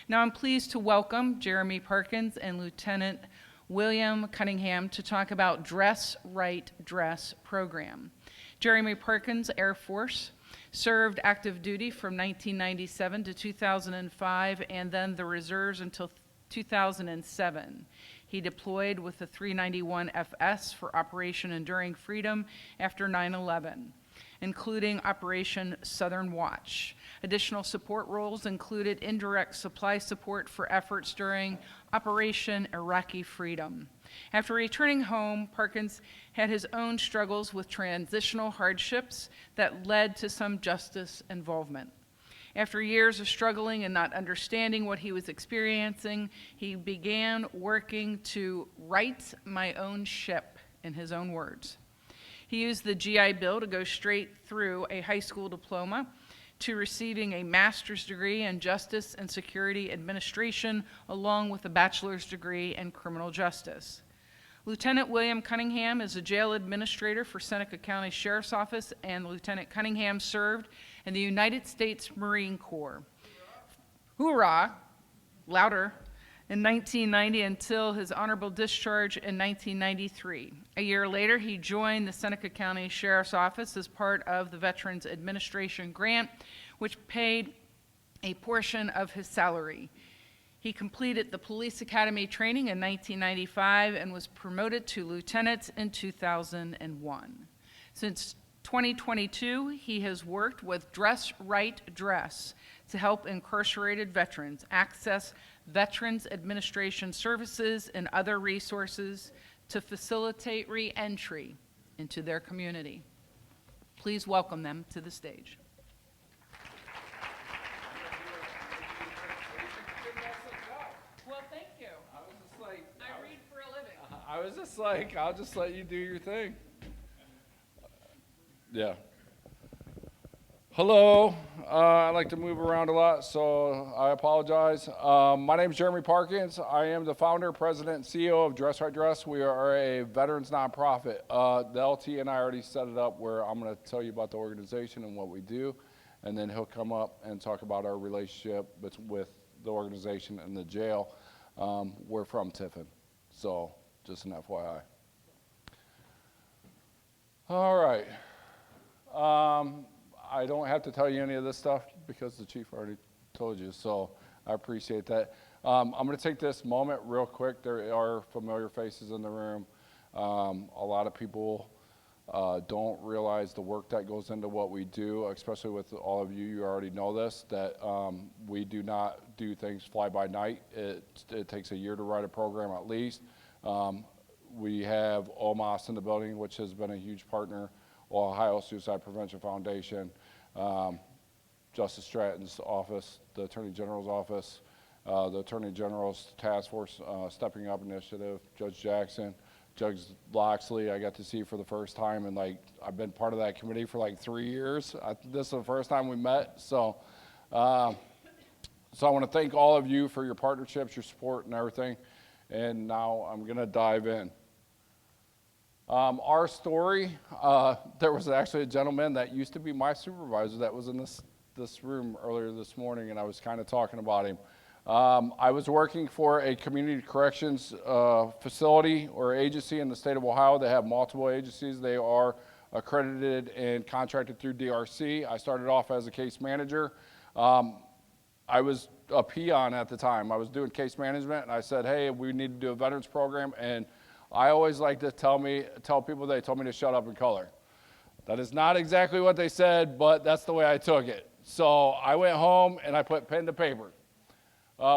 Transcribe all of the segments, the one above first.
Now I'm pleased to welcome Jeremy Parkins and Lieutenant William Cunningham to talk about Dress Right Dress program. Jeremy Parkins, Air Force, served active duty from 1997 to 2005 and then the reserves until 2007. He deployed with the 391 FS for Operation Enduring Freedom after 9/11, including Operation Southern Watch. Additional support roles included indirect supply support for efforts during Operation Iraqi Freedom. After returning home, Parkins had his own struggles with transitional hardships that led to some justice involvement. After years of struggling and not understanding what he was experiencing, he began working to right my own ship, in his own words. He used the GI Bill to go straight through a high school diploma to receiving a master's degree in Justice and Security Administration, along with a bachelor's degree in criminal justice. Lieutenant William Cunningham is a jail administrator for Seneca County Sheriff's Office, and Lieutenant Cunningham served in the United States Marine Corps. Hoorah! Louder. In 1990 until his honorable discharge in 1993. A year later, he joined the Seneca County Sheriff's Office as part of the Veterans Administration grant, which paid a portion of his salary. He completed the Police Academy training in 1995 and was promoted to lieutenant in 2001. Since 2022, he has worked with Dress Right Dress to help incarcerated veterans access Veterans Administration services and other resources to facilitate re-entry into their community. Please welcome them to the stage. Well, thank you. I was just like, I read for a living. I was just like, I'll just let you do your thing. Yeah. Hello. I like to move around a lot, so I apologize. My name is Jeremy Parkins. I am the founder, president, and CEO of Dress Right Dress. We are a veterans nonprofit. The LT and I already set it up where I'm going to tell you about the organization and what we do, and then he'll come up and talk about our relationship with the organization and the jail. We're from Tiffin, so just an FYI. All right. I don't have to tell you any of this stuff because the chief already told you, so I appreciate that. I'm going to take this moment real quick. There are familiar faces in the room. A lot of people don't realize the work that goes into what we do, especially with all of you. You already know this, that we do not do things fly by night. It takes a year to write a program at least. We have OMAS in the building, which has been a huge partner. Ohio Suicide Prevention Foundation, Justice Stratton's office, the Attorney General's office, the Attorney General's Task Force Stepping Up Initiative, Judge Jackson, Judge Loxley I got to see for the first time, and I've been part of that committee for 3 years. This is the first time we met, so I want to thank all of you for your partnerships, your support, and everything. And now I'm going to dive in. Our story, there was actually a gentleman that used to be my supervisor that was in this room earlier this morning, and I was kind of talking about him. I was working for a community corrections facility or agency in the state of Ohio. They have multiple agencies. They are accredited and contracted through DRC. I started off as a case manager. I was a peon at the time. I was doing case management, and I said, hey, we need to do a veterans program, and I always like to tell people they told me to shut up and color. That is not exactly what they said, but that's the way I took it. So I went home and I put pen to paper.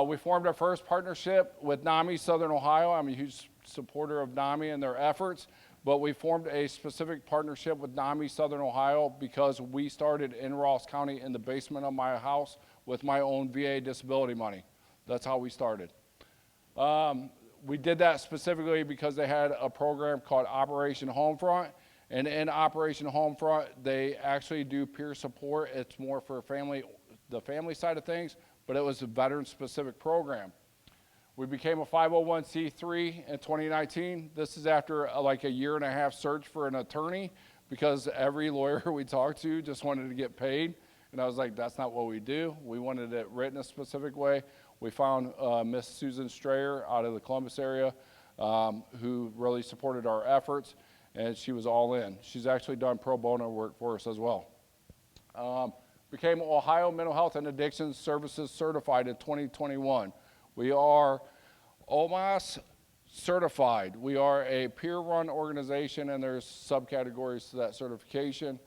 We formed our first partnership with NAMI Southern Ohio. I'm a huge supporter of NAMI and their efforts, but we formed a specific partnership with NAMI Southern Ohio because we started in Ross County in the basement of my house with my own VA disability money. That's how we started. We did that specifically because they had a program called Operation Homefront, and in Operation Homefront, they actually do peer support. It's more for the family side of things, but it was a veteran-specific program. We became a 501c3 in 2019. This is after a year and a half search for an attorney because every lawyer we talked to just wanted to get paid. And I was like, that's not what we do. We wanted it written a specific way. We found Miss Susan Strayer out of the Columbus area who really supported our efforts, and she was all in. She's actually done pro bono work for us as well. Became Ohio Mental Health and Addiction Services Certified in 2021. We are OMAS certified. We are a peer-run organization, and there's subcategories to that certification.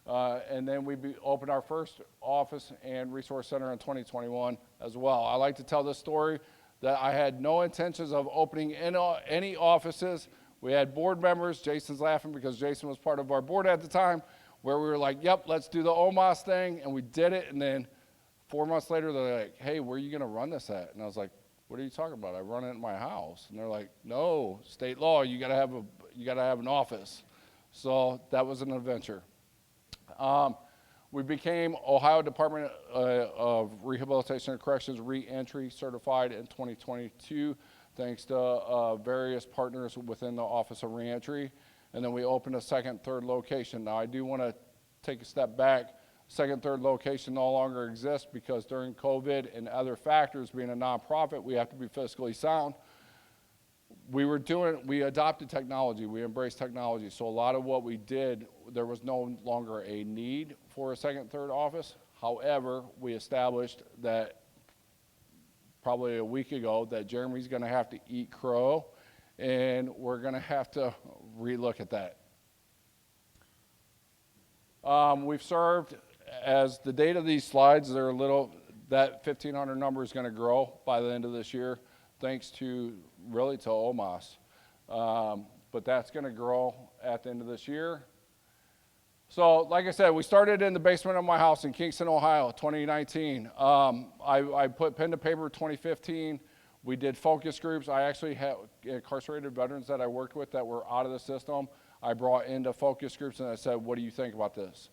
And then we opened our first office and resource center in 2021 as well. I like to tell this story that I had no intentions of opening any offices. We had board members. Jason's laughing because Jason was part of our board at the time, where we were like, yep, let's do the OMAS thing, and we did it. And then 4 months later, they're like, hey, where are you going to run this at? And I was like, what are you talking about? I run it in my house. And they're like, no, state law, you got to have an office. So that was an adventure. We became Ohio Department of Rehabilitation and Corrections Reentry certified in 2022, thanks to various partners within the Office of Reentry. And then we opened a second, third location. Now I do want to take a step back. Second, third location no longer exists because during COVID and other factors, being a nonprofit, we have to be fiscally sound. We adopted technology, we embraced technology. So a lot of what we did, there was no longer a need for a second, third office. However, we established that probably a week ago that Jeremy's gonna have to eat crow, and we're gonna have to relook at that. We've served, as the date of these slides, they're a little, that 1,500 number is gonna grow by the end of this year, thanks to, really to OMAS. But that's gonna grow at the end of this year. So, like I said, we started in the basement of my house in Kingston, Ohio, 2019. I put pen to paper 2015. We did focus groups. I actually had incarcerated veterans that I worked with that were out of the system. I brought into focus groups and I said, what do you think about this?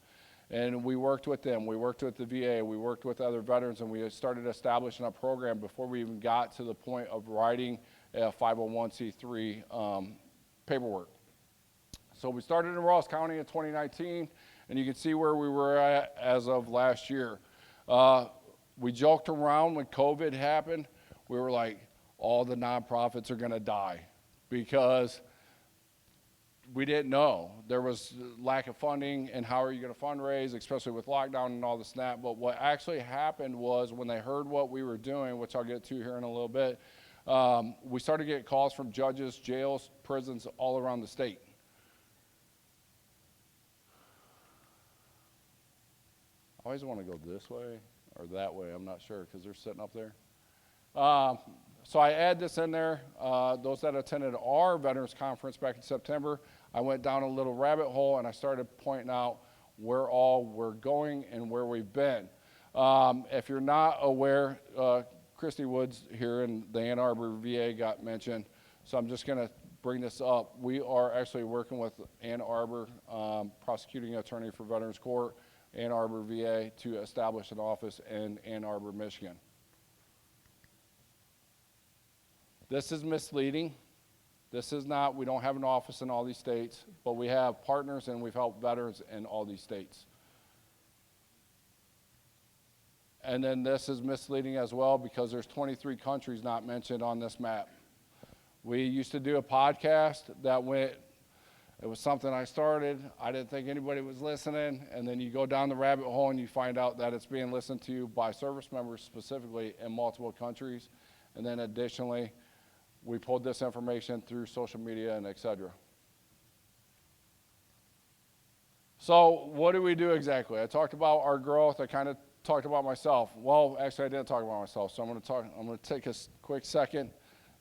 And we worked with them. We worked with the VA. We worked with other veterans, and we started establishing a program before we even got to the point of writing a 501c3 paperwork. So we started in Ross County in 2019, and you can see where we were at as of last year. We joked around when COVID happened. We were like, all the nonprofits are gonna die because we didn't know. There was lack of funding, and how are you gonna fundraise, especially with lockdown and all the snap. But what actually happened was when they heard what we were doing, which I'll get to here in a little bit, we started getting calls from judges, jails, prisons all around the state. I always want to go this way or that way, I'm not sure, because they're sitting up there. So I add this in there. Those that attended our Veterans Conference back in September, I went down a little rabbit hole and I started pointing out where all we're going and where we've been. If you're not aware, Christy Woods here in the Ann Arbor VA got mentioned, so I'm just going to bring this up. We are actually working with Ann Arbor, prosecuting attorney for Veterans Court, Ann Arbor VA, to establish an office in Ann Arbor, Michigan. This is misleading. This is not, we don't have an office in all these states, but we have partners and we've helped veterans in all these states. And then this is misleading as well because there's 23 countries not mentioned on this map. We used to do a podcast that went, it was something I started. I didn't think anybody was listening. And then you go down the rabbit hole and you find out that it's being listened to by service members specifically in multiple countries. And then additionally, we pulled this information through social media and et cetera. So what do we do exactly? I talked about our growth. I kind of talked about myself. Well, actually I didn't talk about myself. So I'm going to take a quick second.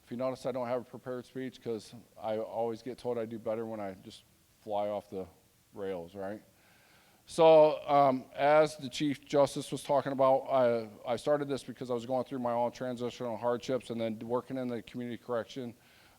If you notice, I don't have a prepared speech because I always get told I do better when I just fly off the rails, right? So as the Chief Justice was talking about, I started this because I was going through my own transitional hardships, and then working in the community correction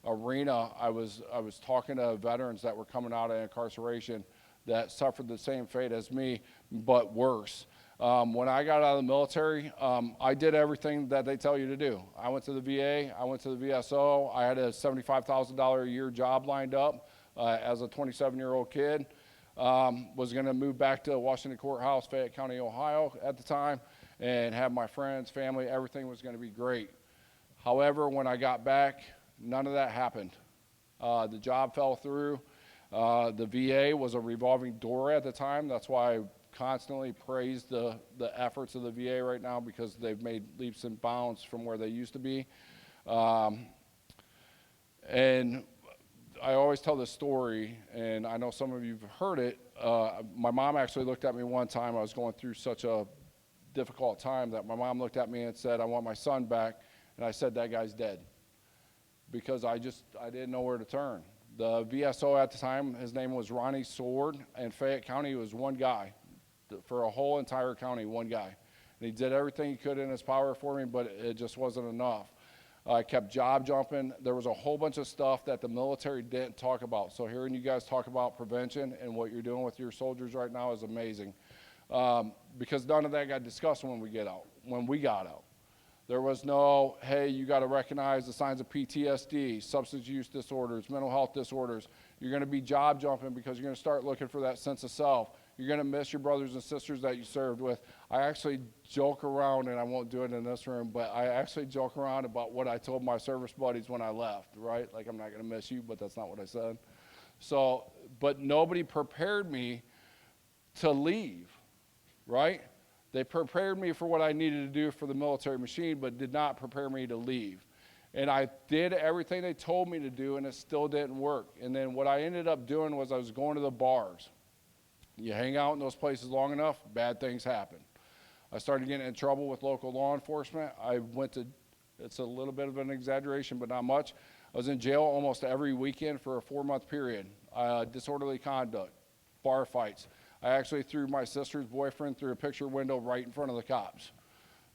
arena, I was talking to veterans that were coming out of incarceration that suffered the same fate as me, but worse. When I got out of the military, I did everything that they tell you to do. I went to the VA, I went to the VSO, I had a $75,000 a year job lined up as a 27-year-old kid. Was going to move back to Washington Courthouse, Fayette County, Ohio at the time, and have my friends, family, everything was going to be great. However, when I got back, none of that happened. The job fell through. The VA was a revolving door at the time. That's why I constantly praise the efforts of the VA right now, because they've made leaps and bounds from where they used to be. And I always tell this story, and I know some of you have heard it. My mom actually looked at me one time. I was going through such a difficult time that my mom looked at me and said, "I want my son back." And I said, "That guy's dead." Because I didn't know where to turn. The VSO at the time, his name was Ronnie Sword, and Fayette County was one guy. For a whole entire county, one guy. And he did everything he could in his power for me, but it just wasn't enough. I kept job jumping. There was a whole bunch of stuff that the military didn't talk about. So hearing you guys talk about prevention and what you're doing with your soldiers right now is amazing. Because none of that got discussed when we got out. There was no, hey, you got to recognize the signs of PTSD, substance use disorders, mental health disorders. You're going to be job jumping because you're going to start looking for that sense of self. You're going to miss your brothers and sisters that you served with. I actually joke around, and I won't do it in this room, but I actually joke around about what I told my service buddies when I left, right? Like, I'm not going to miss you, but that's not what I said. So, but nobody prepared me to leave, right? They prepared me for what I needed to do for the military machine, but did not prepare me to leave. And I did everything they told me to do, and it still didn't work. And then what I ended up doing was I was going to the bars. You hang out in those places long enough, bad things happen. I started getting in trouble with local law enforcement. I went to, it's a little bit of an exaggeration, but not much. I was in jail almost every weekend for a 4-month period. Disorderly conduct, bar fights. I actually threw my sister's boyfriend through a picture window right in front of the cops.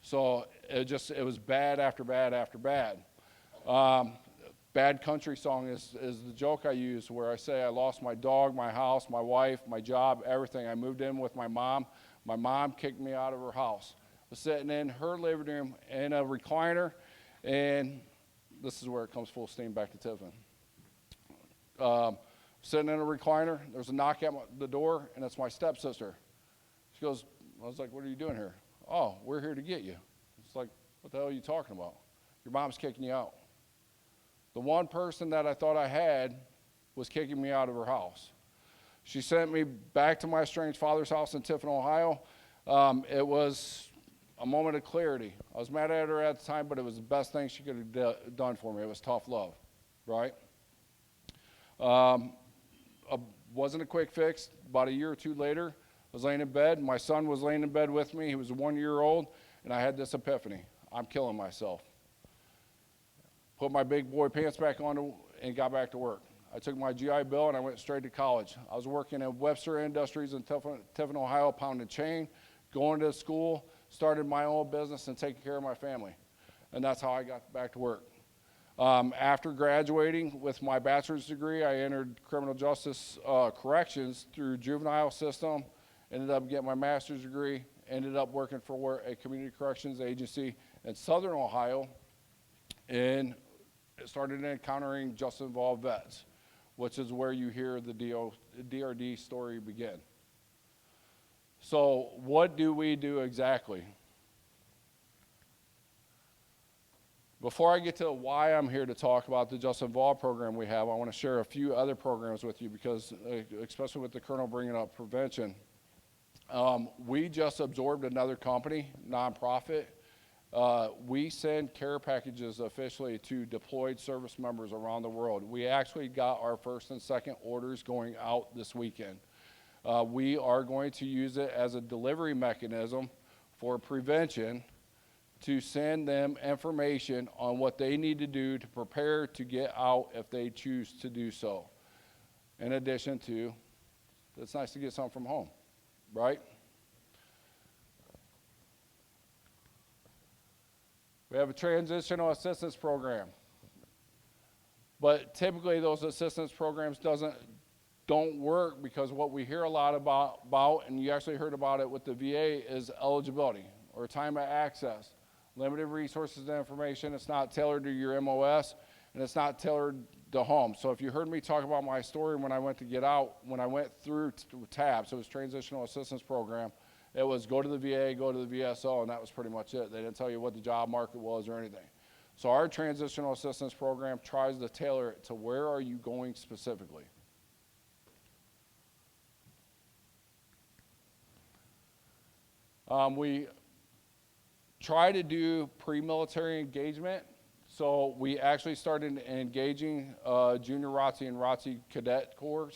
So it was bad after bad after bad. Bad country song is the joke I use, where I say I lost my dog, my house, my wife, my job, everything. I moved in with my mom. My mom kicked me out of her house. I was sitting in her living room in a recliner, and this is where it comes full steam back to Tiffin. Sitting in a recliner, there's a knock at the door, and it's my stepsister. She goes, I was like, "What are you doing here?" "Oh, we're here to get you." It's like, "What the hell are you talking about?" "Your mom's kicking you out." The one person that I thought I had was kicking me out of her house. She sent me back to my estranged father's house in Tiffin, Ohio. It was a moment of clarity. I was mad at her at the time, but it was the best thing she could have done for me. It was tough love, right? Wasn't a quick fix. About a year or two later, I was laying in bed. My son was laying in bed with me. He was 1 year old, and I had this epiphany. I'm killing myself. Put my big boy pants back on and got back to work. I took my GI Bill and I went straight to college. I was working at Webster Industries in Tiffin, Ohio, pounding chain, going to school, started my own business and taking care of my family. And that's how I got back to work. After graduating with my bachelor's degree, I entered criminal justice corrections through juvenile system, ended up getting my master's degree, ended up working for a community corrections agency in Southern Ohio, and started encountering justice-involved vets, which is where you hear the DRD story begin. So what do we do exactly? Before I get to why I'm here to talk about the Justice Involved program we have, I want to share a few other programs with you because, especially with the Colonel bringing up prevention, we just absorbed another company, nonprofit. We send care packages officially to deployed service members around the world. We actually got our first and second orders going out this weekend. We are going to use it as a delivery mechanism for prevention to send them information on what they need to do to prepare to get out if they choose to do so. In addition to, it's nice to get something from home, right? We have a transitional assistance program. But typically those assistance programs don't work because what we hear a lot about, and you actually heard about it with the VA, is eligibility or time of access. Limited resources and information. It's not tailored to your MOS, and it's not tailored the home. So if you heard me talk about my story when I went to get out, when I went through TAPS, it was Transitional Assistance Program, it was go to the VA, go to the VSO, and that was pretty much it. They didn't tell you what the job market was or anything. So our Transitional Assistance Program tries to tailor it to where are you going specifically. We try to do pre-military engagement. So we actually started engaging junior ROTC and ROTC cadet corps.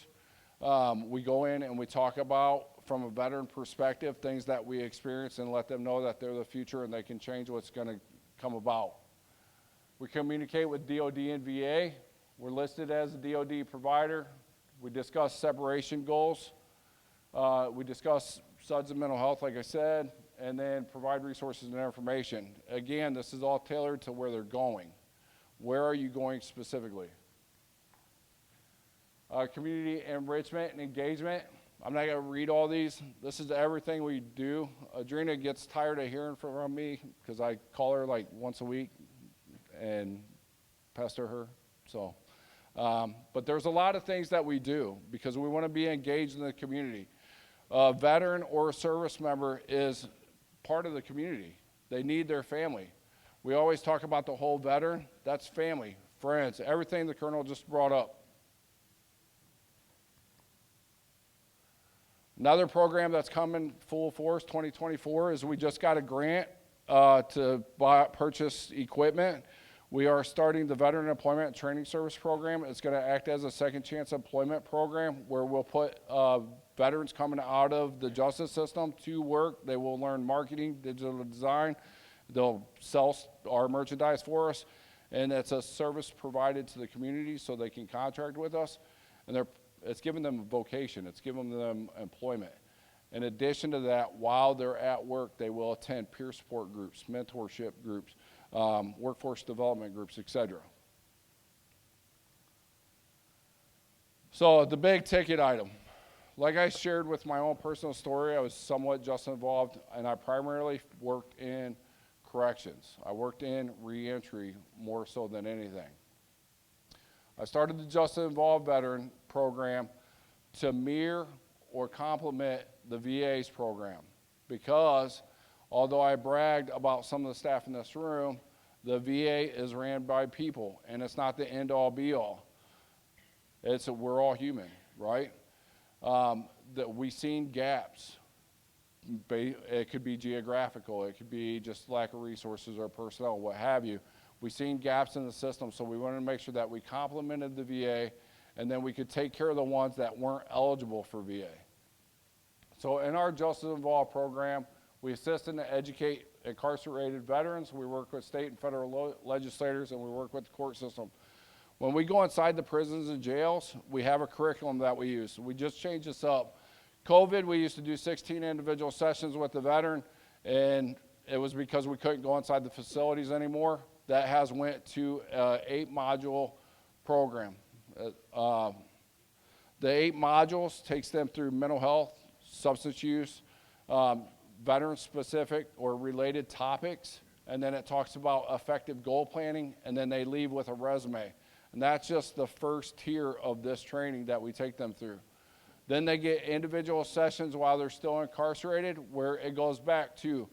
We go in and we talk about, from a veteran perspective, things that we experience and let them know that they're the future and they can change what's going to come about. We communicate with DOD and VA. We're listed as a DOD provider. We discuss separation goals. We discuss SUDS and mental health, like I said, and then provide resources and information. Again, this is all tailored to where they're going. Where are you going specifically? Community enrichment and engagement. I'm not going to read all these. This is everything we do. Adrena gets tired of hearing from me because I call her like once a week and pester her. So, but there's a lot of things that we do because we want to be engaged in the community. A veteran or a service member is part of the community. They need their family. We always talk about the whole veteran. That's family, friends, everything the colonel just brought up. Another program that's coming full force 2024 is we just got a grant to purchase equipment. We are starting the Veteran Employment and Training Service Program. It's going to act as a second chance employment program where we'll put veterans coming out of the justice system to work. They will learn marketing, digital design. They'll sell our merchandise for us. And it's a service provided to the community so they can contract with us. And it's giving them a vocation. It's giving them employment. In addition to that, while they're at work, they will attend peer support groups, mentorship groups, workforce development groups, etc. So the big ticket item. Like I shared with my own personal story, I was somewhat just involved, and I primarily worked in corrections. I worked in reentry more so than anything. I started the Just Involved Veteran program to mirror or complement the VA's program because although I bragged about some of the staff in this room, the VA is ran by people, and it's not the end-all be-all. We're all human, right? That we've seen gaps. It could be geographical. It could be just lack of resources or personnel, what have you. We've seen gaps in the system, so we wanted to make sure that we complemented the VA, and then we could take care of the ones that weren't eligible for VA. So in our Justice Involved program, we assist and educate incarcerated veterans. We work with state and federal legislators, and we work with the court system. When we go inside the prisons and jails, we have a curriculum that we use. We just changed this up. COVID, we used to do 16 individual sessions with the veteran, and it was because we couldn't go inside the facilities anymore. That has went to an 8-module program. The 8 modules takes them through mental health, substance use, veteran-specific or related topics, and then it talks about effective goal planning, and then they leave with a resume. And that's just the first tier of this training that we take them through. Then they get individual sessions while they're still incarcerated where it goes back to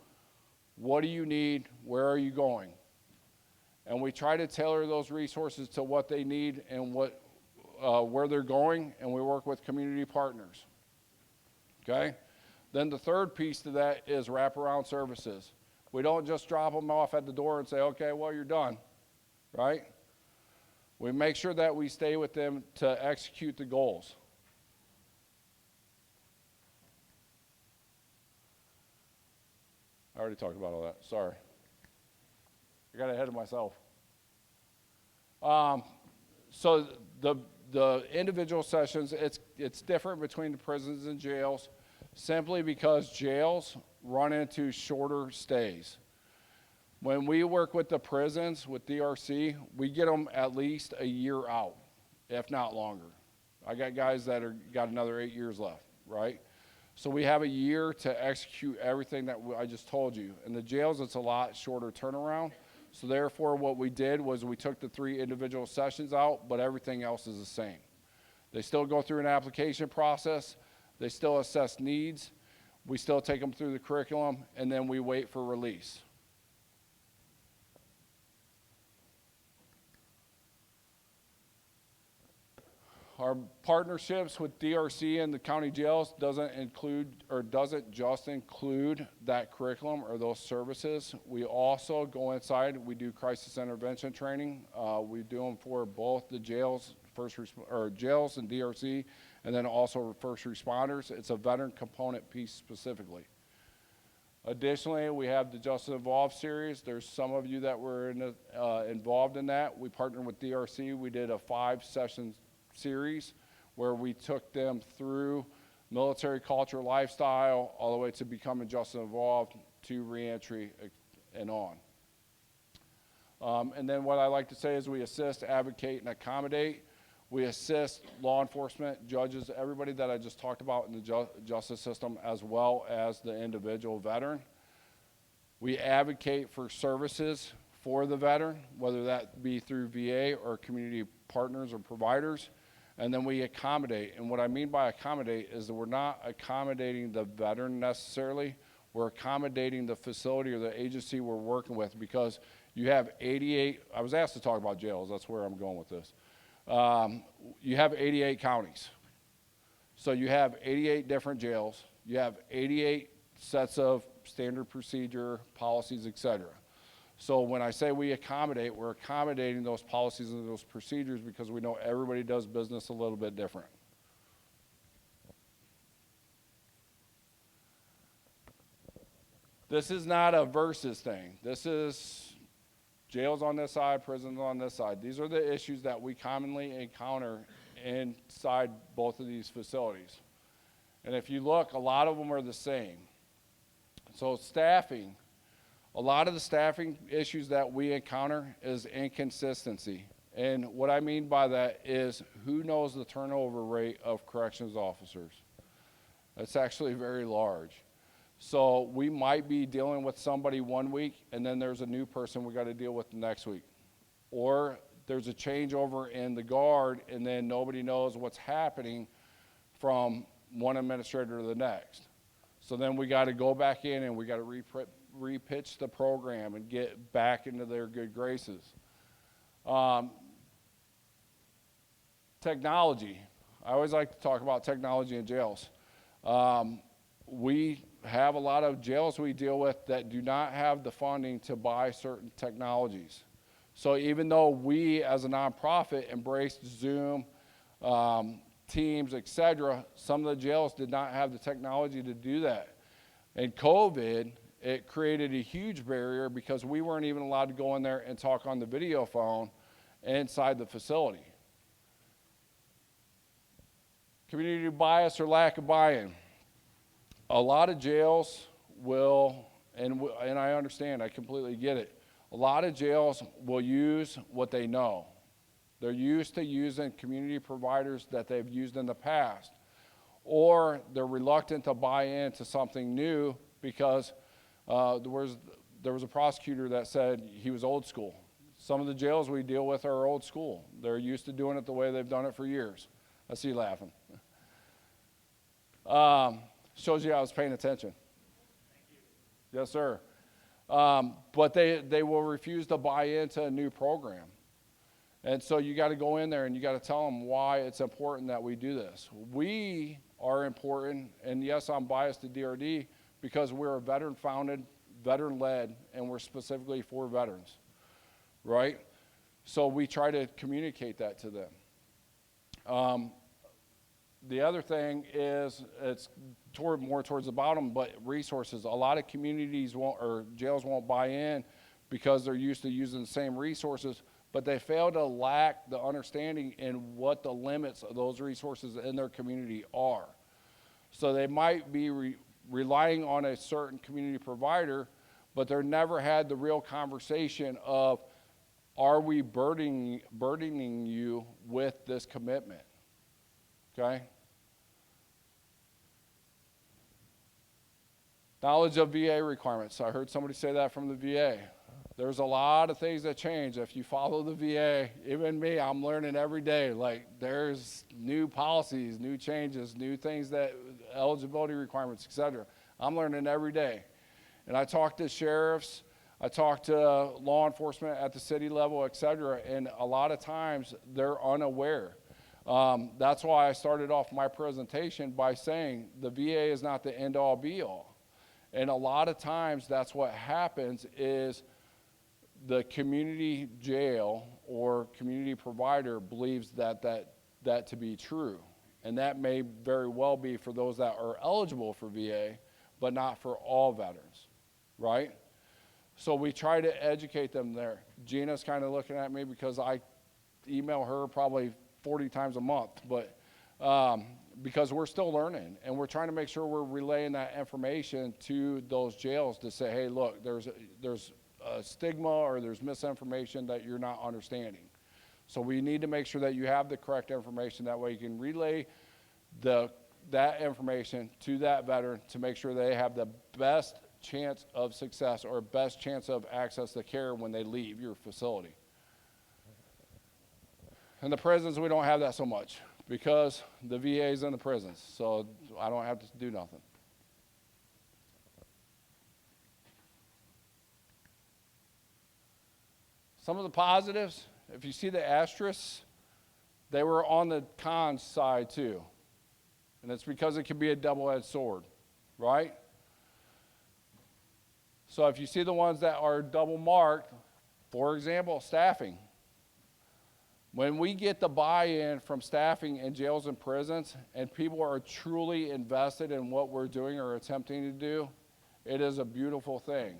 what do you need, where are you going? And we try to tailor those resources to what they need and where they're going, and we work with community partners. Okay? Then the third piece to that is wraparound services. We don't just drop them off at the door and say, okay, well, you're done, right? We make sure that we stay with them to execute the goals. I already talked about all that, sorry. I got ahead of myself. So the individual sessions, it's different between the prisons and jails simply because jails run into shorter stays. When we work with the prisons, with DRC, we get them at least a year out, if not longer. I got guys that got another 8 years left, right? So we have a year to execute everything that I just told you. In the jails, it's a lot shorter turnaround. So therefore, what we did was we took the 3 individual sessions out, but everything else is the same. They still go through an application process. They still assess needs. We still take them through the curriculum, and then we wait for release. Our partnerships with DRC and the county jails doesn't just include that curriculum or those services. We also go inside, we do crisis intervention training. We do them for both the jails, jails and DRC, and then also first responders. It's a veteran component piece specifically. Additionally, we have the Justice Involved series. There's some of you that were involved in that. We partnered with DRC. We did a 5-session series where we took them through military culture, lifestyle, all the way to becoming Justice Involved, to reentry, and on. And then what I like to say is we assist, advocate, and accommodate. We assist law enforcement, judges, everybody that I just talked about in the justice system, as well as the individual veteran. We advocate for services for the veteran, whether that be through VA or community partners or providers. And then we accommodate. And what I mean by accommodate is that we're not accommodating the veteran necessarily. We're accommodating the facility or the agency we're working with, because you have 88, I was asked to talk about jails, that's where I'm going with this. You have 88 counties. So you have 88 different jails. You have 88 sets of standard procedure, policies, etc. So when I say we accommodate, we're accommodating those policies and those procedures because we know everybody does business a little bit different. This is not a versus thing. This is jails on this side, prisons on this side. These are the issues that we commonly encounter inside both of these facilities. And if you look, a lot of them are the same. So staffing. A lot of the staffing issues that we encounter is inconsistency. And what I mean by that is, who knows the turnover rate of corrections officers? It's actually very large. So we might be dealing with somebody one week, and then there's a new person we got to deal with the next week. Or there's a changeover in the guard, and then nobody knows what's happening from one administrator to the next. So then we got to go back in and we got to repitch the program and get back into their good graces. Technology. I always like to talk about technology in jails. We have a lot of jails we deal with that do not have the funding to buy certain technologies. So even though we as a nonprofit embraced Zoom, Teams, etc., some of the jails did not have the technology to do that. And COVID, it created a huge barrier because we weren't even allowed to go in there and talk on the video phone inside the facility. Community bias or lack of buy-in. A lot of jails will, and I understand, I completely get it. A lot of jails will use what they know. They're used to using community providers that they've used in the past. Or they're reluctant to buy into something new because there was a prosecutor that said he was old school. Some of the jails we deal with are old school. They're used to doing it the way they've done it for years. I see you laughing. Shows you I was paying attention. Thank you. Yes, sir. But they will refuse to buy into a new program. And so you got to go in there and you got to tell them why it's important that we do this. We are important, and yes, I'm biased to DRD because we're a veteran-founded, veteran-led, and we're specifically for veterans, right? So we try to communicate that to them. The other thing is, it's more towards the bottom, but resources. A lot of communities won't, or jails won't buy in because they're used to using the same resources, but they fail to lack the understanding in what the limits of those resources in their community are. So they might be relying on a certain community provider, but they're never had the real conversation of, are we burdening you with this commitment? Okay? Knowledge of VA requirements. I heard somebody say that from the VA. There's a lot of things that change if you follow the VA. Even me, I'm learning every day. Like, there's new policies, new changes, new things, that eligibility requirements, etc. I'm learning every day. And I talk to sheriffs, I talk to law enforcement at the city level, etc. And a lot of times they're unaware. That's why I started off my presentation by saying the VA is not the end-all be-all. And a lot of times that's what happens is the community jail or community provider believes that to be true. And that may very well be for those that are eligible for VA, but not for all veterans, right? So we try to educate them there. Gina's kind of looking at me because I email her probably 40 times a month, but because we're still learning, and we're trying to make sure we're relaying that information to those jails to say, hey, look, there's a stigma or there's misinformation that you're not understanding. So we need to make sure that you have the correct information. That way you can relay that information to that veteran to make sure they have the best chance of success or best chance of access to care when they leave your facility. In the prisons, we don't have that so much because the VA is in the prisons, so I don't have to do nothing. Some of the positives, if you see the asterisks, they were on the cons side too. And it's because it can be a double-edged sword, right? So if you see the ones that are double marked, for example, staffing. When we get the buy-in from staffing in jails and prisons, and people are truly invested in what we're doing or attempting to do, it is a beautiful thing.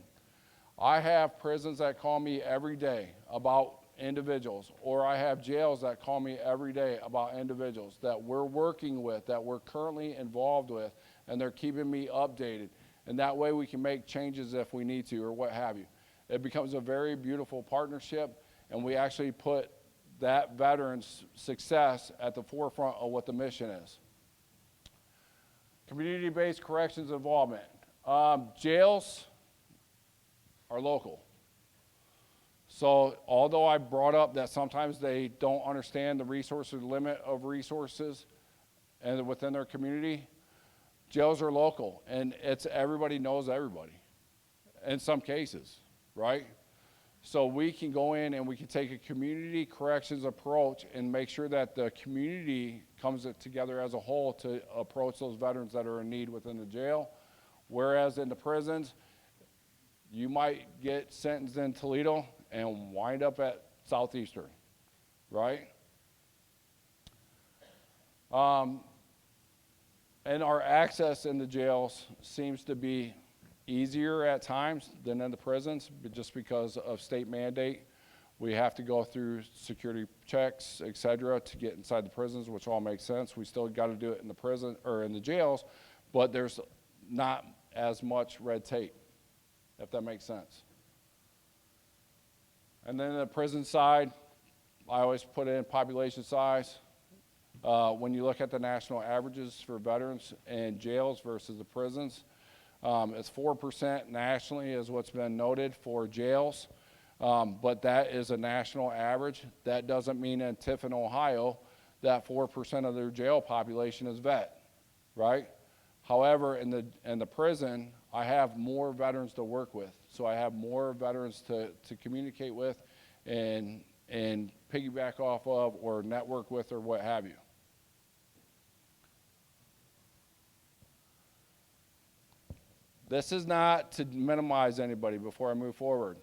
I have prisons that call me every day about individuals, or I have jails that call me every day about individuals that we're working with, that we're currently involved with, and they're keeping me updated. And that way we can make changes if we need to or what have you. It becomes a very beautiful partnership, and we actually put that veteran's success at the forefront of what the mission is. Community-based corrections involvement. Jails are local. So although I brought up that sometimes they don't understand the resource or the limit of resources and within their community, jails are local, and it's everybody knows everybody in some cases, right? So we can go in and we can take a community corrections approach and make sure that the community comes together as a whole to approach those veterans that are in need within the jail. Whereas in the prisons, you might get sentenced in Toledo and wind up at Southeastern, right? And our access in the jails seems to be easier at times than in the prisons, but just because of state mandate. We have to go through security checks, et cetera, to get inside the prisons, which all makes sense. We still got to do it in the prison or in the jails, but there's not as much red tape, if that makes sense. And then the prison side, I always put in population size. When you look at the national averages for veterans in jails versus the prisons, it's 4% nationally is what's been noted for jails, but that is a national average. That doesn't mean in Tiffin, Ohio, that 4% of their jail population is vet, right? However, in the prison, I have more veterans to work with, so I have more veterans to communicate with and piggyback off of or network with or what have you. This is not to minimize anybody before I move forward.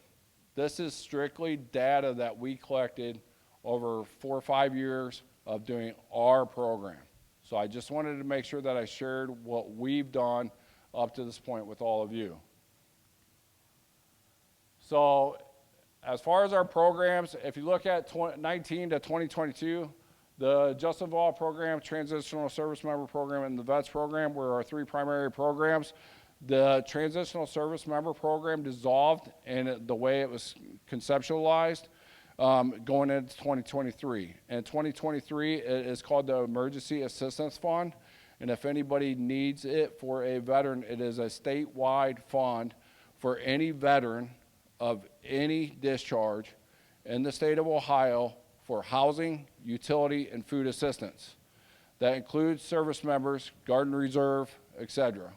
This is strictly data that we collected over 4 or 5 years of doing our program. So I just wanted to make sure that I shared what we've done up to this point with all of you. So as far as our programs, if you look at 2019 to 2022, the Just Involved program, Transitional Service Member program, and the VETS program were our 3 primary programs. The Transitional Service Member program dissolved in the way it was conceptualized going into 2023. And 2023 it is called the Emergency Assistance Fund. And if anybody needs it for a veteran, it is a statewide fund for any veteran of any discharge in the state of Ohio for housing, utility, and food assistance. That includes service members, guard and reserve, etc.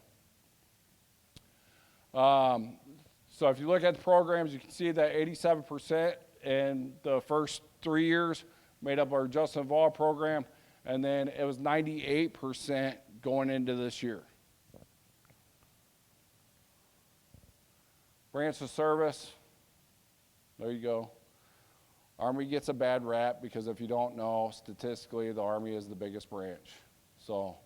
So if you look at the programs, you can see that 87% in the first 3 years made up our Just Involved program, and then it was 98% going into this year. Branch of service, there you go. Army gets a bad rap because if you don't know, statistically, the Army is the biggest branch. So,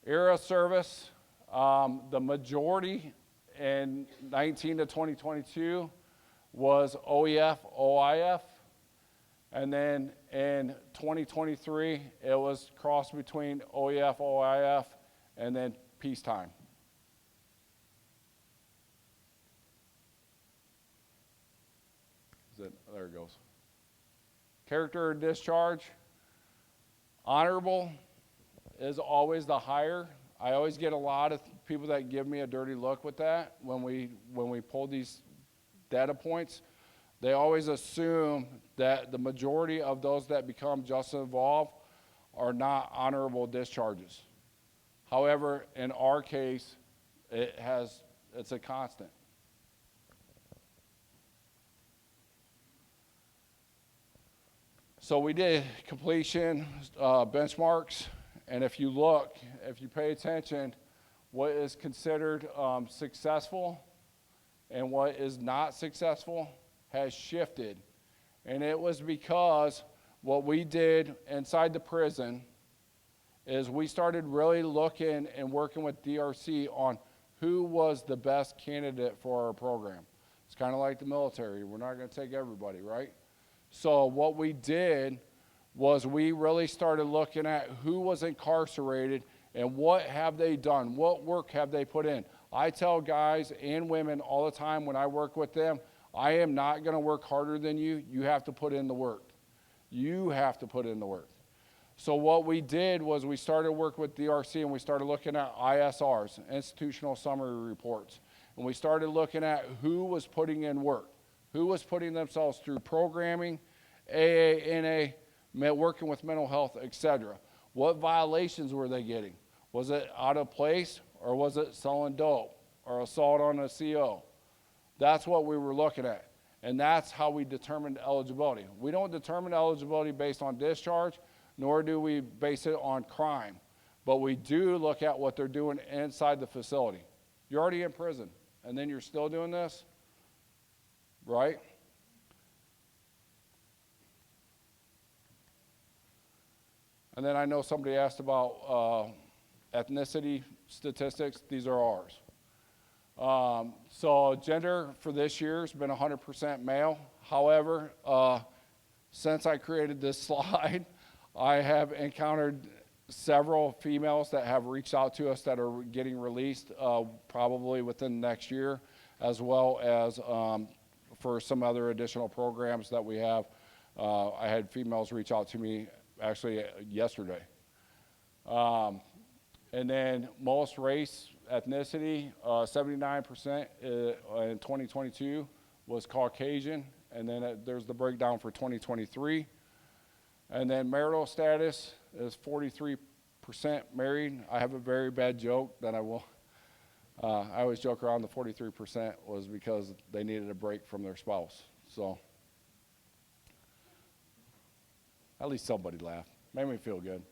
era of service, the majority in 19 to 2022 was OEF, OIF, and then in 2023, it was crossed between OEF, OIF, and then peacetime. There it goes. Character of discharge, honorable is always the higher. I always get a lot of people that give me a dirty look with that when we pull these data points. They always assume that the majority of those that become just involved are not honorable discharges. However, in our case, it's a constant. So we did completion benchmarks, and if you pay attention, what is considered successful and what is not successful has shifted. And it was because what we did inside the prison is we started really looking and working with DRC on who was the best candidate for our program. It's kind of like the military. We're not going to take everybody, right? So what we did was we really started looking at who was incarcerated and what have they done, what work have they put in. I tell guys and women all the time when I work with them, I am not going to work harder than you. You have to put in the work. You have to put in the work. So what we did was we started working with DRC and we started looking at ISRs, institutional summary reports. And we started looking at who was putting in work, who was putting themselves through programming, AA, NA, working with mental health, etc. What violations were they getting? Was it out of place or was it selling dope or assault on a CO? That's what we were looking at. And that's how we determined eligibility. We don't determine eligibility based on discharge, nor do we base it on crime. But we do look at what they're doing inside the facility. You're already in prison, and then you're still doing this, right? And then I know somebody asked about ethnicity statistics. These are ours. So gender for this year has been 100% male. However, since I created this slide, I have encountered several females that have reached out to us that are getting released probably within the next year, as well as for some other additional programs that we have. I had females reach out to me actually yesterday. And then most race, ethnicity, 79% in 2022 was Caucasian, and then there's the breakdown for 2023. And then marital status is 43% married. I have a very bad joke that I always joke around. The 43% was because they needed a break from their spouse. So at least somebody laughed. Made me feel good.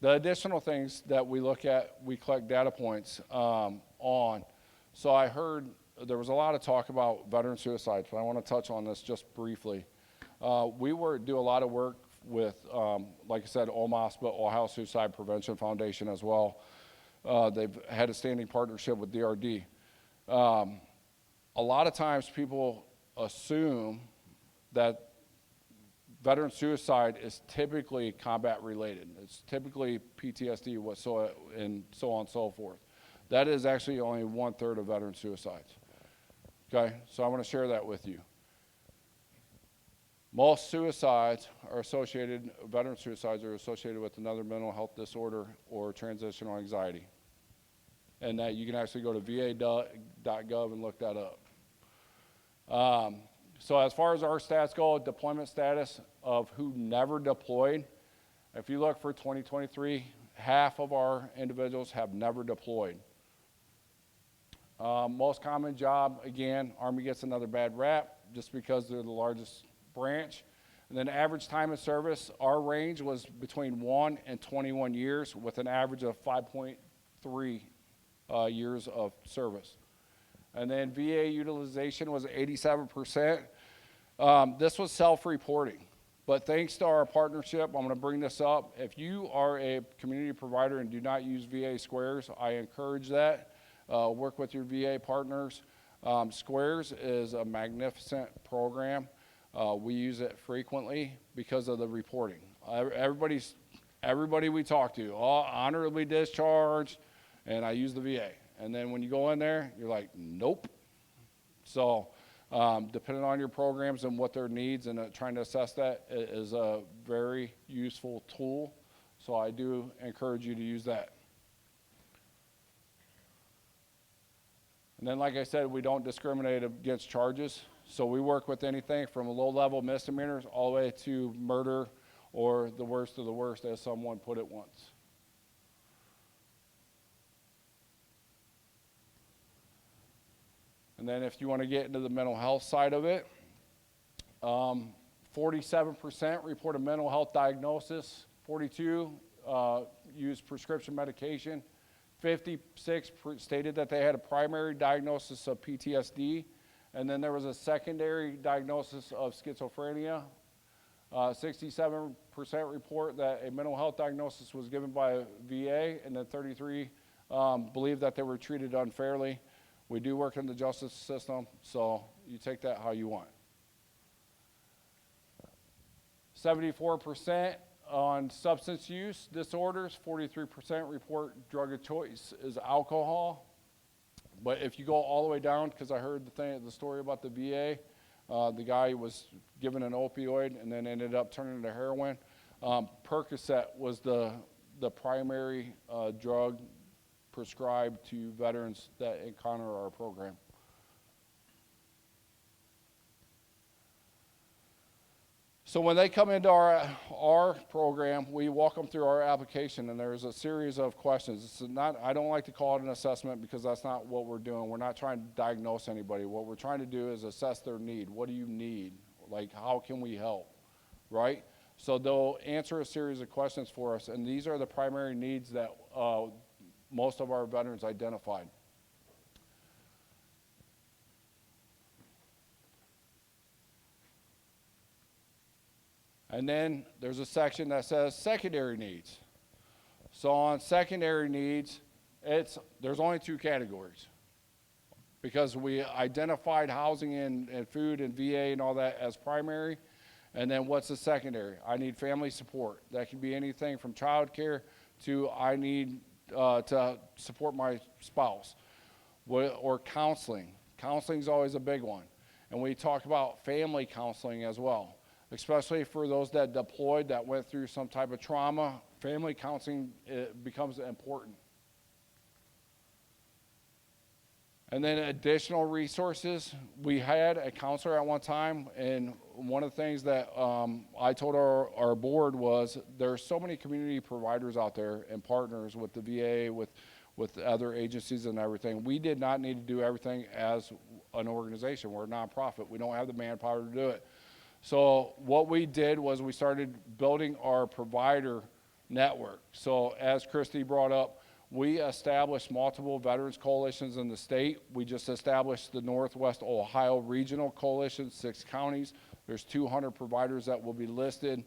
The additional things that we look at, we collect data points on. So I heard there was a lot of talk about veteran suicides, but I want to touch on this just briefly. We do a lot of work with, like I said, OMAS, but Ohio Suicide Prevention Foundation as well. They've had a standing partnership with DRD. A lot of times people assume that veteran suicide is typically combat related. It's typically PTSD, and so on and so forth. That is actually only 1/3 of veteran suicides. Okay, so I want to share that with you. Most suicides are associated, veteran suicides are associated with another mental health disorder or transitional anxiety. And that you can actually go to va.gov and look that up. So as far as our stats go, deployment status of who never deployed, if you look for 2023, half of our individuals have never deployed. Most common job, again, Army gets another bad rap just because they're the largest branch. And then average time of service, our range was between 1 and 21 years with an average of 5.3 years of service. And then VA utilization was 87%. This was self-reporting. But thanks to our partnership, I'm going to bring this up. If you are a community provider and do not use VA Squares, I encourage that. Work with your VA partners. Squares is a magnificent program. We use it frequently because of the reporting. Everybody we talk to, all honorably discharged, and I use the VA. And then when you go in there, you're like, nope. So depending on your programs and what their needs and trying to assess that is a very useful tool. So I do encourage you to use that. And then, like I said, we don't discriminate against charges. So we work with anything from low-level misdemeanors all the way to murder or the worst of the worst, as someone put it once. And then if you want to get into the mental health side of it, 47% report a mental health diagnosis, 42 used prescription medication, 56 stated that they had a primary diagnosis of PTSD, and then there was a secondary diagnosis of schizophrenia. 67% report that a mental health diagnosis was given by a VA, and then 33 believe that they were treated unfairly. We do work in the justice system, so you take that how you want. 74% on substance use disorders, 43% report drug of choice is alcohol. But if you go all the way down, because I heard the story about the VA, the guy was given an opioid and then ended up turning into heroin. Percocet was the primary drug prescribed to veterans that encounter our program. So when they come into our program, we walk them through our application, and there's a series of questions. It's not, I don't like to call it an assessment because that's not what we're doing. We're not trying to diagnose anybody. What we're trying to do is assess their need. What do you need? Like, how can we help, right? So they'll answer a series of questions for us, and these are the primary needs that most of our veterans identified. And then there's a section that says secondary needs. So on secondary needs, there's only 2 categories because we identified housing and food and VA and all that as primary. And then what's the secondary? I need family support. That can be anything from childcare to I need to support my spouse, or counseling. Counseling is always a big one. And we talk about family counseling as well. Especially for those that deployed, that went through some type of trauma, family counseling becomes important. And then additional resources. We had a counselor at one time, and one of the things that I told our board was there's so many community providers out there and partners with the VA, with other agencies and everything. We did not need to do everything as an organization. We're a nonprofit. We don't have the manpower to do it. So what we did was we started building our provider network. So as Christy brought up, we established multiple veterans coalitions in the state. We just established the Northwest Ohio Regional Coalition, 6 counties. There's 200 providers that will be listed.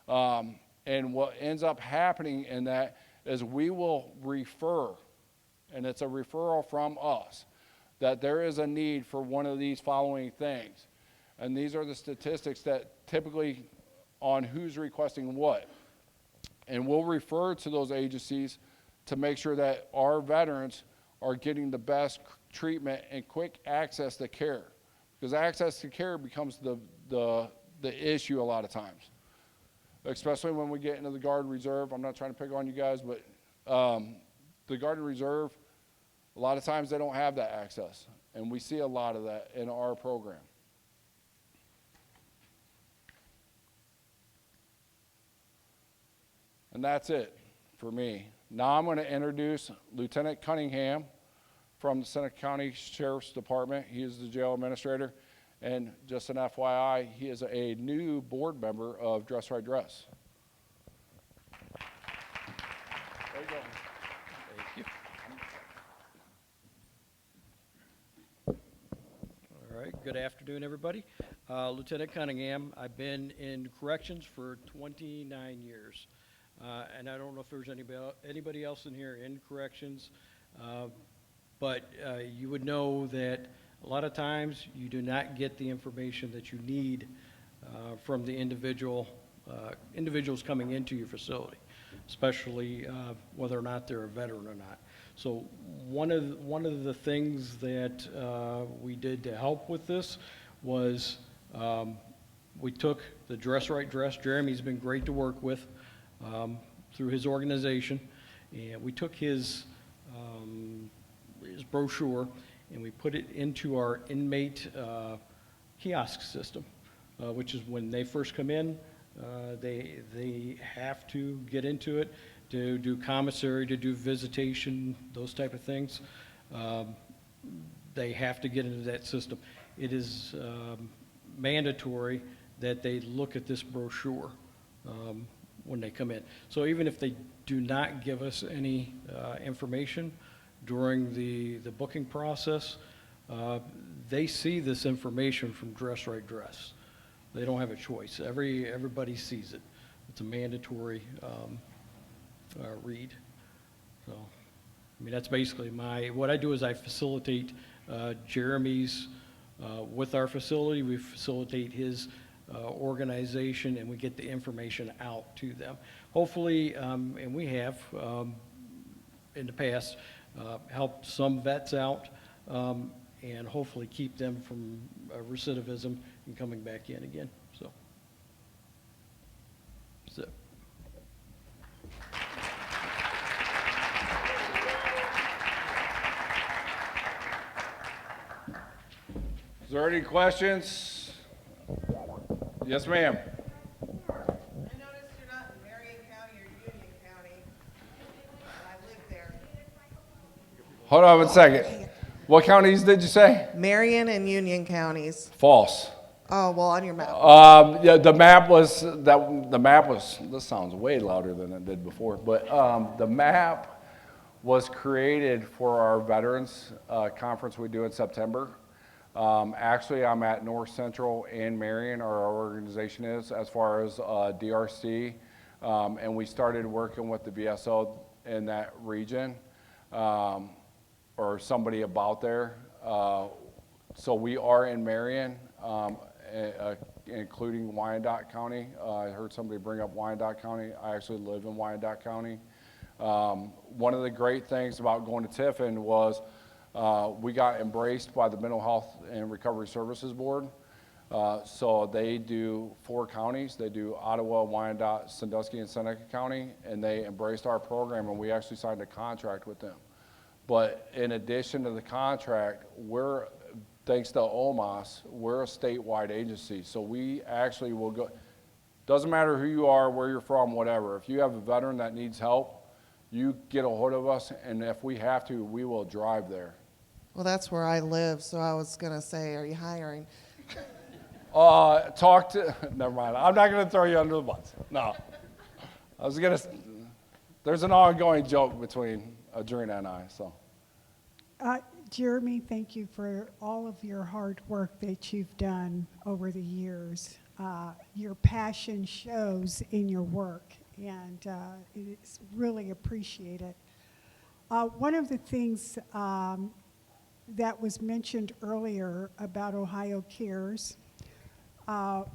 And what ends up happening in that is we will refer, and it's a referral from us, that there is a need for one of these following things. And these are the statistics that typically on who's requesting what. And we'll refer to those agencies to make sure that our veterans are getting the best treatment and quick access to care. Because access to care becomes the the issue a lot of times, especially when we get into the Guard and Reserve. I'm not trying to pick on you guys, but the Guard and Reserve, a lot of times they don't have that access, and we see a lot of that in our program. And that's it for me. Now I'm going to introduce Lieutenant Cunningham from the Seneca County Sheriff's Department. He is the jail administrator. And just an FYI, he is a new board member of Dress Right Dress. There you go. Thank you. All right, good afternoon, everybody. Lieutenant Cunningham. I've been in corrections for 29 years. And I don't know if there's anybody else in here in corrections, but you would know that a lot of times you do not get the information that you need from the individuals coming into your facility, especially whether or not they're a veteran or not. So one of the things that we did to help with this was we took the Dress Right Dress. Jeremy's been great to work with through his organization, and we took his brochure and we put it into our inmate kiosk system, which is when they first come in, they have to get into it to do commissary, to do visitation, those type of things. They have to get into that system. It is mandatory that they look at this brochure when they come in. So even if they do not give us any information during the booking process, they see this information from Dress Right Dress. They don't have a choice. Everybody sees it. It's a mandatory read. So, I mean, that's basically what I do is I facilitate Jeremy's with our facility. We facilitate his organization, and we get the information out to them. Hopefully, and we have in the past helped some vets out, and hopefully keep them from recidivism and coming back in again. So, that's it. Is there any questions? Yes, ma'am. I noticed you're not in Marion County or Union County, and I live there. Hold on one second. What counties did you say? Marion and Union counties. False. Oh, well, on your map. Yeah, the map was, this sounds way louder than it did before, but the map was created for our veterans conference we do in September. Actually, I'm at North Central and Marion, or our organization is, as far as DRC, and we started working with the VSO in that region, or somebody about there. So we are in Marion, including Wyandotte County. I heard somebody bring up Wyandotte County. I actually live in Wyandotte County. One of the great things about going to Tiffin was we got embraced by the Mental Health and Recovery Services Board. So they do 4 counties. They do Ottawa, Wyandotte, Sandusky, and Seneca County, and they embraced our program, and we actually signed a contract with them. But in addition to the contract, thanks to OMAS, we're a statewide agency. So we actually will go, doesn't matter who you are, where you're from, whatever. If you have a veteran that needs help, you get a hold of us, and if we have to, we will drive there. Well, that's where I live, so I was going to say, are you hiring? Never mind. I'm not going to throw you under the bus. No. There's an ongoing joke between Adrena and I, so. Jeremy, thank you for all of your hard work that you've done over the years. Your passion shows in your work, and it's really appreciated. One of the things that was mentioned earlier about Ohio Cares,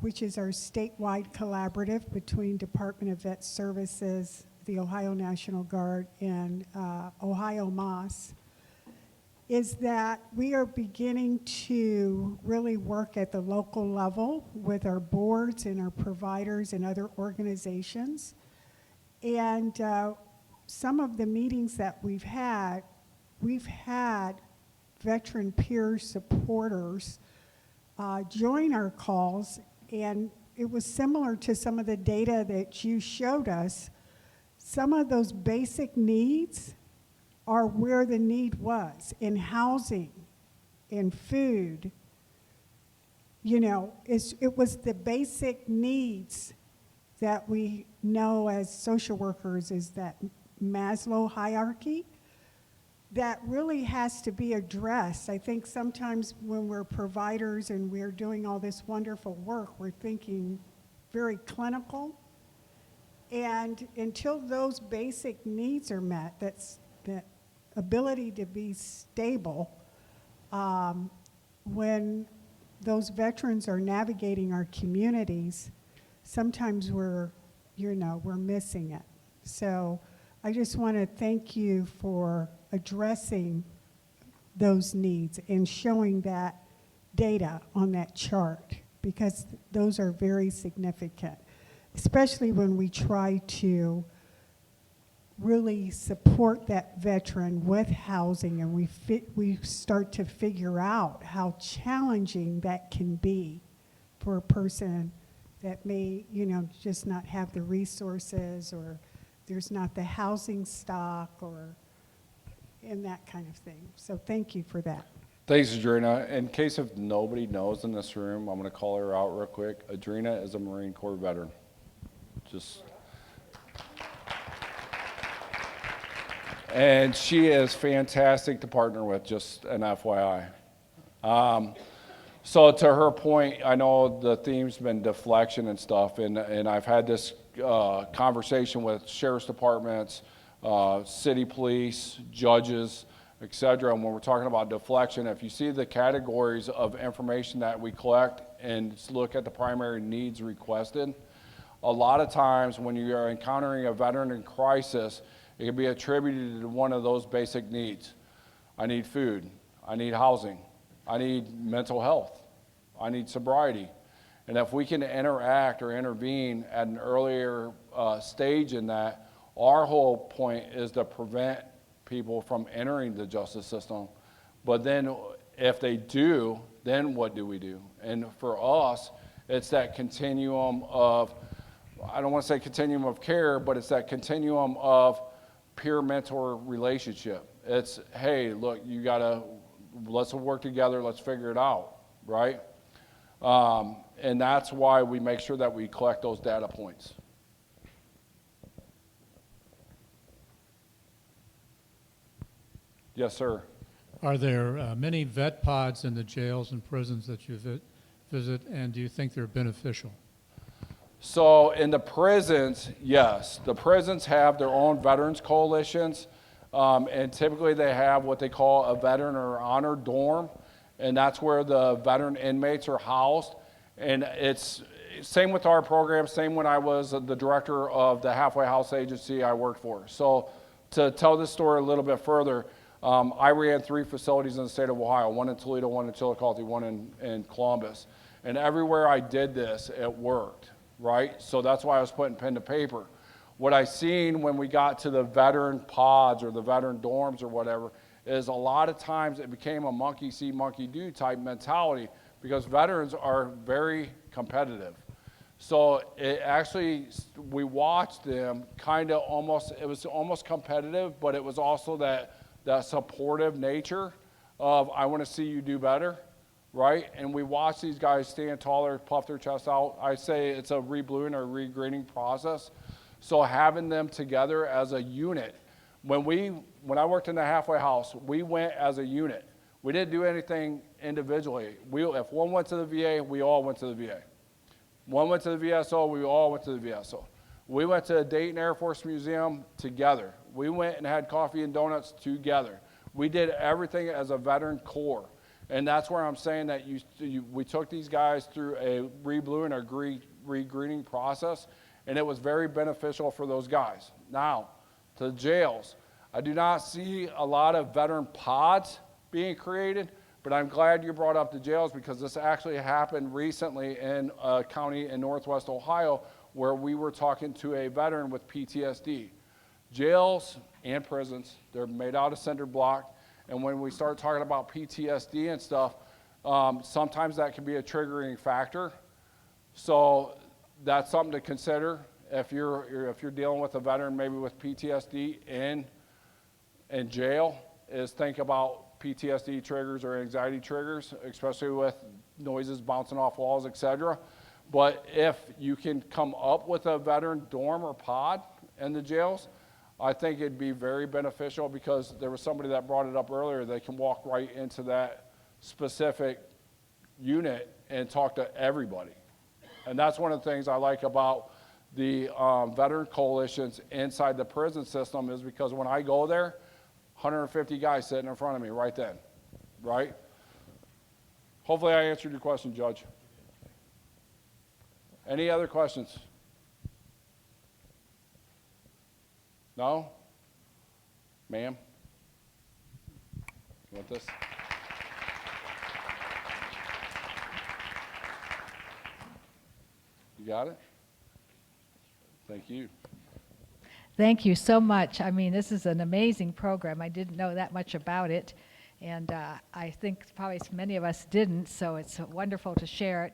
which is our statewide collaborative between Department of Vet Services, the Ohio National Guard, and Ohio MAS. is that we are beginning to really work at the local level with our boards and our providers and other organizations. And some of the meetings that we've had veteran peer supporters join our calls, and it was similar to some of the data that you showed us. Some of those basic needs are where the need was, in housing, in food. You know, it was the basic needs that we know as social workers is that Maslow hierarchy that really has to be addressed. I think sometimes when we're providers and we're doing all this wonderful work, we're thinking very clinical. And until those basic needs are met, that ability to be stable, when those veterans are navigating our communities, sometimes we're missing it. So I just want to thank you for addressing those needs and showing that data on that chart, because those are very significant, especially when we try to really support that veteran with housing, and we start to figure out how challenging that can be for a person that may, just not have the resources, or there's not the housing stock, or and that kind of thing. So thank you for that. Thanks, Adrena. In case if nobody knows in this room, I'm going to call her out real quick. Adrena is a Marine Corps veteran. And she is fantastic to partner with, just an FYI. So to her point, I know the theme's been deflection and stuff, and I've had this conversation with sheriff's departments, city police, judges, etc. And when we're talking about deflection, if you see the categories of information that we collect and look at the primary needs requested, a lot of times when you are encountering a veteran in crisis, it can be attributed to one of those basic needs. I need food, I need housing, I need mental health, I need sobriety. And if we can interact or intervene at an earlier stage in that, our whole point is to prevent people from entering the justice system. But then if they do, then what do we do? And for us, it's that continuum of, I don't want to say continuum of care, but it's that continuum of peer mentor relationship. It's, hey, look, let's work together, let's figure it out, right? And that's why we make sure that we collect those data points. Yes, sir. Are there many vet pods in the jails and prisons that you visit, and do you think they're beneficial? So in the prisons, yes. The prisons have their own veterans coalitions, and typically they have what they call a veteran or honor dorm, and that's where the veteran inmates are housed. And it's same with our program, same when I was the director of the halfway house agency I worked for. So to tell this story a little bit further, I ran 3 facilities in the state of Ohio, one in Toledo, one in Chillicothe, one in Columbus. And everywhere I did this, it worked, right? So that's why I was putting pen to paper. What I seen when we got to the veteran pods or the veteran dorms or whatever is a lot of times it became a monkey see, monkey do type mentality, because veterans are very competitive. So it actually, we watched them kind of almost, it was almost competitive, but it was also that supportive nature of, I want to see you do better, right? And we watch these guys stand taller, puff their chest out. I say it's a rebluing or re-greening process. So having them together as a unit, when I worked in the halfway house, we went as a unit. We didn't do anything individually. If one went to the VA, we all went to the VA. One went to the VSO, we all went to the VSO. We went to the Dayton Air Force Museum together. We went and had coffee and donuts together. We did everything as a veteran corps. And that's where I'm saying that we took these guys through a re-bluing or re-greening process, and it was very beneficial for those guys. Now, to the jails, I do not see a lot of veteran pods being created, but I'm glad you brought up the jails because this actually happened recently in a county in Northwest Ohio where we were talking to a veteran with PTSD. Jails and prisons, they're made out of cinder block, and when we start talking about PTSD and stuff, sometimes that can be a triggering factor. So that's something to consider if you're dealing with a veteran maybe with PTSD in jail, is think about PTSD triggers or anxiety triggers, especially with noises bouncing off walls, etc. But if you can come up with a veteran dorm or pod in the jails, I think it'd be very beneficial because there was somebody that brought it up earlier. They can walk right into that specific unit and talk to everybody. And that's one of the things I like about the veteran coalitions inside the prison system is because when I go there, 150 guys sitting in front of me right then, right? Hopefully I answered your question, Judge. Any other questions? No? Ma'am? You want this? You got it? Thank you. Thank you so much. I mean, this is an amazing program. I didn't know that much about it, and I think probably many of us didn't, so it's wonderful to share it.